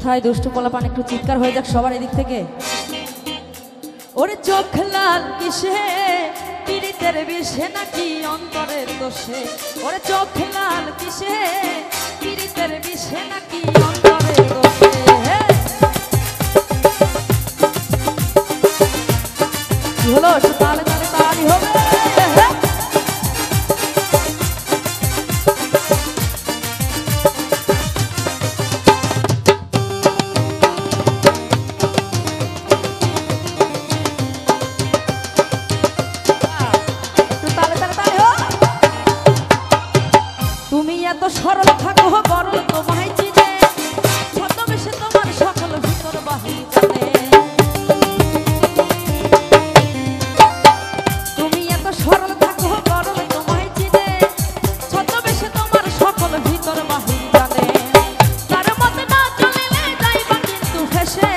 কোথায় দুষ্টু পোলাপান একটু চিৎকার হয়ে যাক সবার এদিক থেকে। ওরে চোখ লাল কিসে পীড়িতের বিষে নাকি অন্তরের দোষে, ওরে চোখ লাল কিসে পীড়িতের বিষে নাকি অন্তরের দোষে। কি হলো তালে তালে তালি হবে। এত সরল থাকো বরল তোমায় চিনে, ছদ্মবেশে তোমার সকল ভিতর বাহির জানে। তুমি এত সরল থাকো বরল তোমায় চিনে, ছদ্মবেশে তোমার সকল ভিতর বাহির জানে। তার মতে না চলিলে যাইবা কিন্তু ফেসে,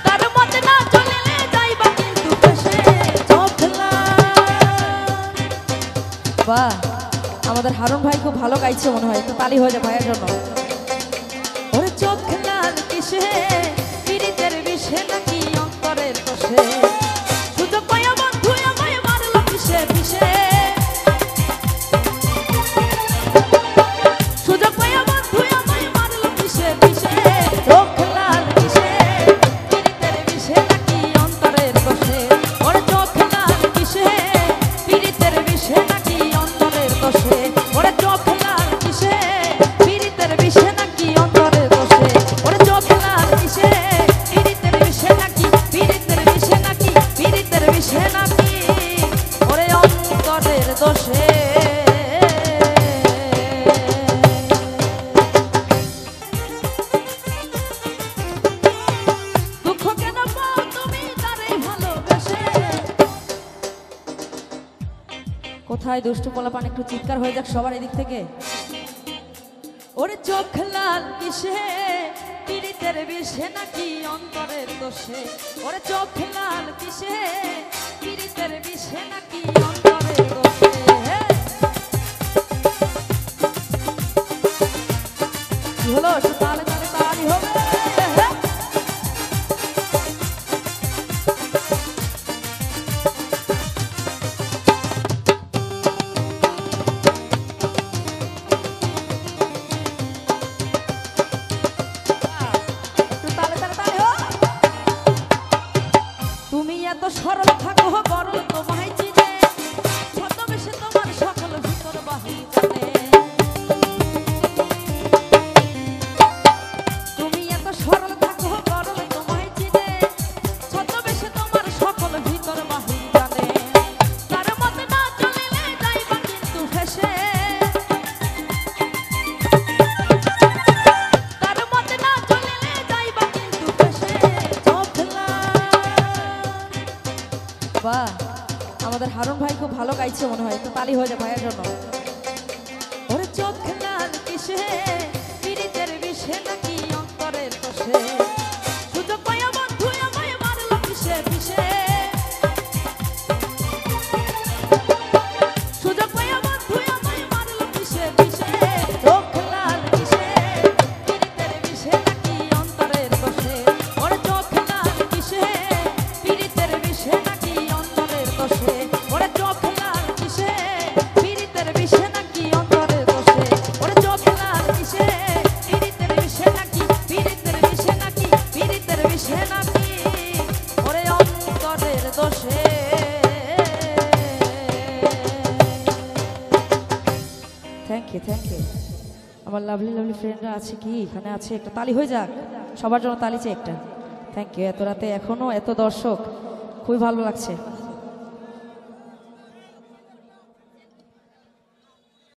তার মতে না চলিলে যাইবা কিন্তু ফেসে। বাহ, আমাদের হারুন ভাই খুব ভালো গাইছে মনে হয়, তো তালি হয়ে যায় ভাইয়ের জন্য। ওরে চোখ লাল কিসে পীড়িতের বিষে নাকি অন্তরের দোষে, সুযোগ পাইয়া বন্ধু আমায় মারলো কিসে বিষে, সুযোগ পাইয়া বন্ধু আমায় মারলো কিসে বিষে। চোখ লাল কিসে পীড়িতের বিষে নাকি অন্তরের দোষে, ওরে চোখ লাল কিসে পীড়িতের বিষে নাকি অন্তরের দোষে, ওরে চোখ লাল কিসে পীড়িতের বিষে নাকি অন্তরের দোষে, ওরে চোখ লাল কিসে পীড়িতের বিষে নাকি, পীড়িতের বিষে নাকি, পীড়িতের বিষে নাকি ওরে অন্তরের দোষে। দুঃখ কেন পাও তুমি তারে ভালোবেসে। কোথায় দুষ্টু পোলাপান একটু চিৎকার হয়ে যাক সবার এদিক থেকে। ওরে চোখ লাল কিসে পীড়িতের বিষে নাকি অন্তরের দোষে, ওরে চোখ লাল কিসে পীড়িতের বিষে নাকি অন্তরের দোষে। কি হলো তালে তালে তালি হবে। তুমি এত সরল থাকো বরল তোমায় চিনে, ছদ্মবেশে তোমার সকল ভিতর বাহির জানে। তুমি এত সরল থাকো বরল তোমায় চিনে, ছদ্মবেশে তোমার সকল ভিতর বাহির জানে। তার মতে না চলিলে যাইবা কিন্তু ফেসে, তার মতে না চলিলে যাইবা কিন্তু ফেসে। চোখ বাহ, আমাদের হারুন ভাই খুব ভালো গাইছে মনে হয়, তো তালি হয়ে যায় ভাইয়ের জন্য। ওরে চোখ লাল কিসে পীড়িতের বিষে নাকি অন্তরের দোষে, সুযোগ পাইয়া বন্ধু আমায় মারলো কিসে বিষে, সুযোগ পাইয়া বন্ধু আমায় মারলো কিসে বিষে। চোখ লাল কিসে পীড়িতের বিষে নাকি অন্তরের দোষে, ওরে চোখ লাল কিসে পীড়িতের বিষে নাকি অন্তরের দোষে, ওরে চোখ লাল কিসে পীড়িতের বিষে নাকি অন্তরের দোষে, ওরে চোখ লাল কিসে পীড়িতের বিষে নাকি, পীড়িতের বিষে নাকি, পীড়িতের বিষে নাকি ওরে অন্তরের দোষে। Thank you, thank you. আমার লাভলি লাভলি ফ্রেন্ডরা আছে কি এখানে আছে, একটা তালি হয়ে যাক সবার জন্য, তালি চাই একটা। Thank you. এত রাতে এখনো এত দর্শক, খুবই ভালো লাগছে।